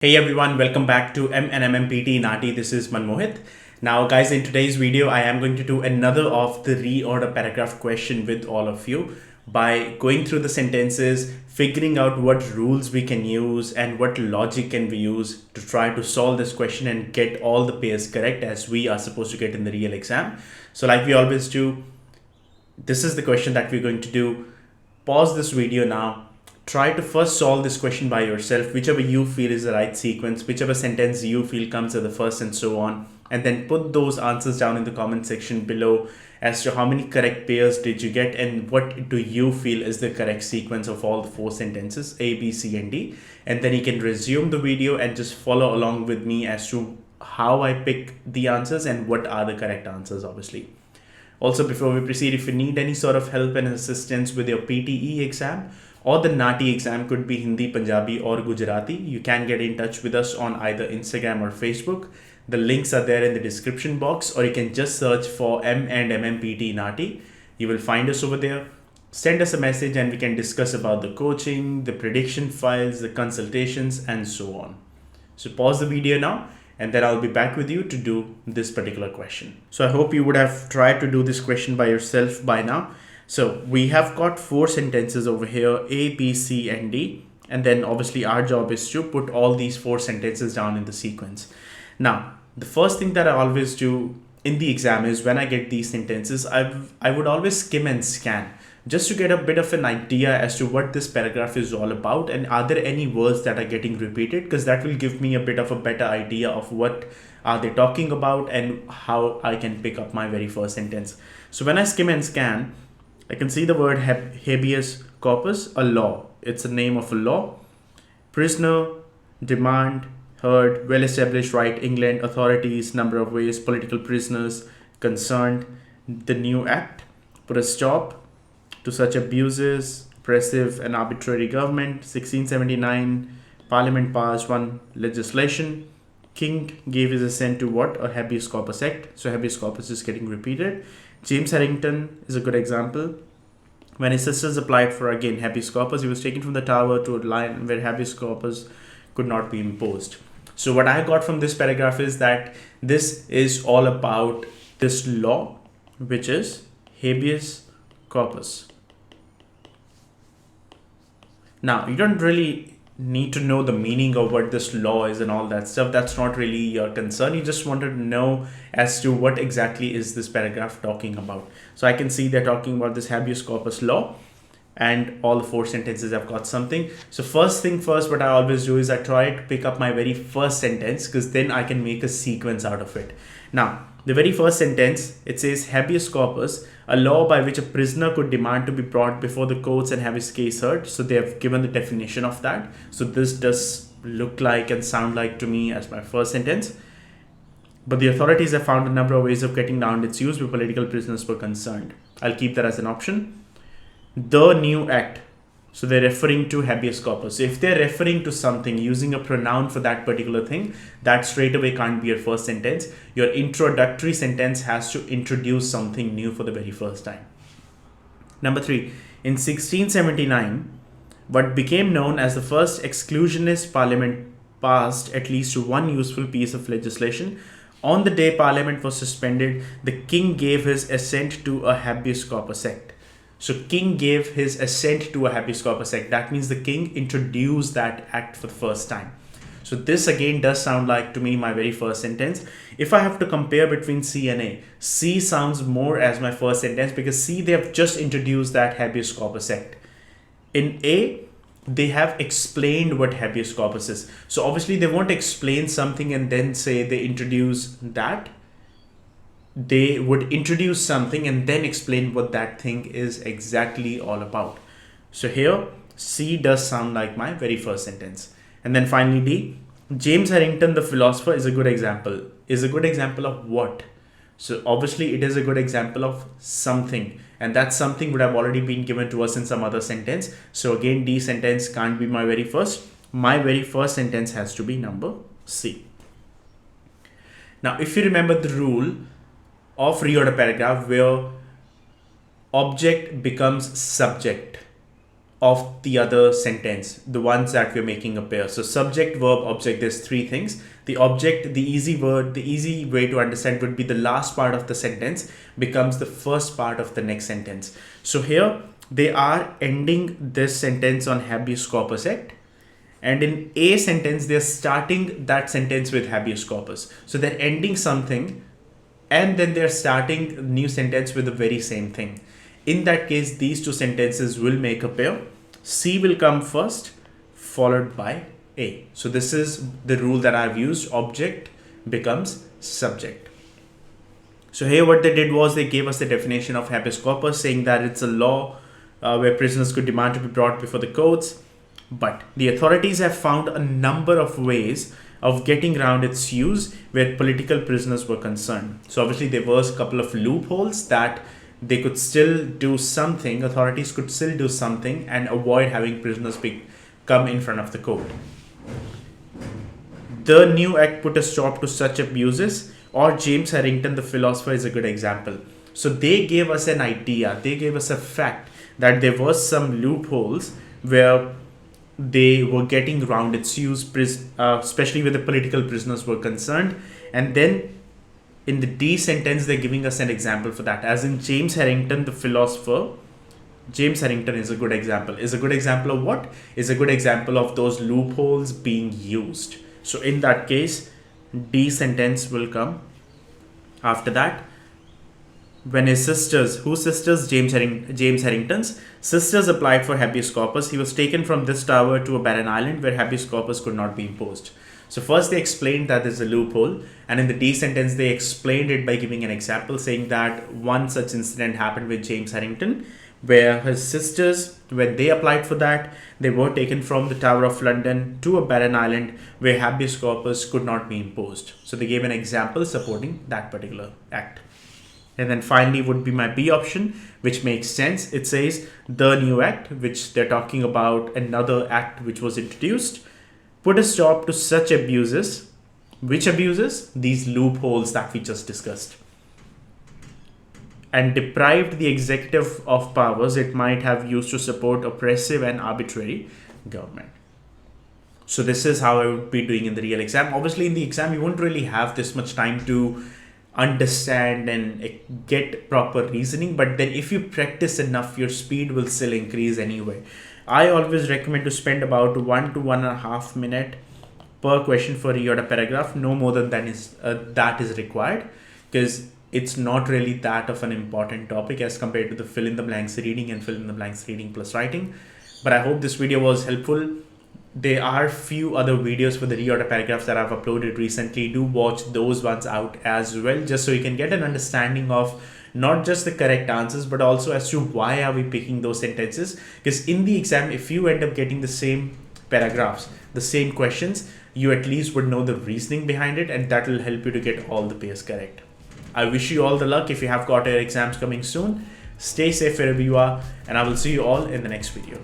Hey everyone, welcome back to M&M PTE NAATI. This is Manmohit. Now guys, in today's video, I am going to do another of the reorder paragraph question with all of you by going through the sentences, figuring out what rules we can use and what logic can we use to try to solve this question and get all the pairs correct as we are supposed to get in the real exam. So like we always do, this is the question that we're going to do. Pause this video now. Try to first solve this question by yourself, whichever you feel is the right sequence, whichever sentence you feel comes at the first and so on. And then put those answers down in the comment section below as to how many correct pairs did you get and what do you feel is the correct sequence of all the four sentences A, B, C, and D. And then you can resume the video and just follow along with me as to how I pick the answers and what are the correct answers, obviously. Also, before we proceed, if you need any sort of help and assistance with your PTE exam or the NAATI exam, could be Hindi, Punjabi or Gujarati, you can get in touch with us on either Instagram or Facebook. The links are there in the description box, or you can just search for M&M PTE NAATI. You will find us over there. Send us a message and we can discuss about the coaching, the prediction files, the consultations and so on. So pause the video now and then I'll be back with you to do this particular question. So I hope you would have tried to do this question by yourself by now. So we have got four sentences over here, A, B, C, and D. And then obviously our job is to put all these four sentences down in the sequence. Now, the first thing that I always do in the exam is when I get these sentences, I would always skim and scan just to get a bit of an idea as to what this paragraph is all about and are there any words that are getting repeated, because that will give me a bit of a better idea of what are they talking about and how I can pick up my very first sentence. So when I skim and scan, I can see the word habeas corpus, a law. It's a name of a law. Prisoner, demand, heard, well-established right, England, authorities, number of ways, political prisoners, concerned, the new act, put a stop to such abuses, oppressive and arbitrary government, 1679, Parliament passed one legislation, King gave his assent to what? A habeas corpus act. So habeas corpus is getting repeated. James Harrington is a good example. When his sisters applied for again habeas corpus, he was taken from the tower to a line where habeas corpus could not be imposed. So what I got from this paragraph is that this is all about this law, which is habeas corpus. Now, you don't really need to know the meaning of what this law is and all that stuff. That's not really your concern. You just want to know as to what exactly is this paragraph talking about. So I can see they're talking about this habeas corpus law and all the four sentences have got something. So first thing first, what I always do is I try to pick up my very first sentence because then I can make a sequence out of it. Now, the very first sentence, it says habeas corpus, a law by which a prisoner could demand to be brought before the courts and have his case heard. So they have given the definition of that. So this does look like and sound like to me as my first sentence. But the authorities have found a number of ways of getting around its use where political prisoners were concerned. I'll keep that as an option. The new act. So they're referring to habeas corpus. So if they're referring to something using a pronoun for that particular thing, that straight away can't be your first sentence. Your introductory sentence has to introduce something new for the very first time. Number 3, in 1679, what became known as the first exclusionist parliament passed at least one useful piece of legislation. On the day parliament was suspended, the king gave his assent to a habeas corpus act. So king gave his assent to a habeas corpus act. That means the king introduced that act for the first time. So this again does sound like to me my very first sentence. If I have to compare between C and A, C sounds more as my first sentence because C, they have just introduced that habeas corpus act. In A, they have explained what habeas corpus is. So obviously they won't explain something and then say they introduce that. They would introduce something and then explain what that thing is exactly all about. So here, C does sound like my very first sentence. And then finally D, James Harrington, the philosopher, is a good example. Is a good example of what? So obviously it is a good example of something. And that something would have already been given to us in some other sentence. So again, D sentence can't be my very first. My very first sentence has to be number C. Now, if you remember the rule of reorder paragraph where object becomes subject. of the other sentence, the ones that we're making a pair. So subject, verb, object, there's three things. The object, the easy way to understand would be the last part of the sentence becomes the first part of the next sentence. So here they are ending this sentence on habeas corpus act. And in a sentence, they're starting that sentence with habeas corpus. So they're ending something and then they're starting a new sentence with the very same thing. In that case, these two sentences will make a pair. C will come first, followed by A. So this is the rule that I've used. Object becomes subject. So here what they did was they gave us the definition of habeas corpus, saying that it's a law where prisoners could demand to be brought before the courts. But the authorities have found a number of ways of getting around its use where political prisoners were concerned. So obviously there was a couple of loopholes that they could still do something, authorities could still do something and avoid having prisoners come in front of the court. The new act put a stop to such abuses, or James Harrington, the philosopher, is a good example. So they gave us an idea, they gave us a fact that there was some loopholes where they were getting around its use, especially where the political prisoners were concerned. And then in the D sentence, they're giving us an example for that. As in James Harrington, the philosopher, James Harrington is a good example. Is a good example of what? Is a good example of those loopholes being used. So in that case, D sentence will come after that. When his sisters, whose sisters? James Harrington's sisters applied for habeas corpus, he was taken from this tower to a barren island where habeas corpus could not be imposed. So first they explained that there's a loophole, and in the D sentence they explained it by giving an example, saying that one such incident happened with James Harrington, where his sisters, when they applied for that, they were taken from the Tower of London to a barren island where habeas corpus could not be imposed. So they gave an example supporting that particular act. And then finally would be my B option, which makes sense. It says the new act, which they're talking about another act which was introduced, put a stop to such abuses. Which abuses? These loopholes that we just discussed. And deprived the executive of powers it might have used to support oppressive and arbitrary government. So this is how I would be doing in the real exam. Obviously in the exam, you won't really have this much time to understand and get proper reasoning, but then if you practice enough, your speed will still increase anyway. I always recommend to spend about 1 to 1.5 minutes per question for reorder paragraph. No more than that is required, because it's not really that of an important topic as compared to the fill in the blanks reading and fill in the blanks reading plus writing. But I hope this video was helpful. There are few other videos for the reorder paragraphs that I've uploaded recently. Do watch those ones out as well, just so you can get an understanding of not just the correct answers, but also as to why are we picking those sentences. Because in the exam, if you end up getting the same paragraphs, the same questions, you at least would know the reasoning behind it, and that will help you to get all the pairs correct. I wish you all the luck if you have got your exams coming soon. Stay safe wherever you are, and I will see you all in the next video.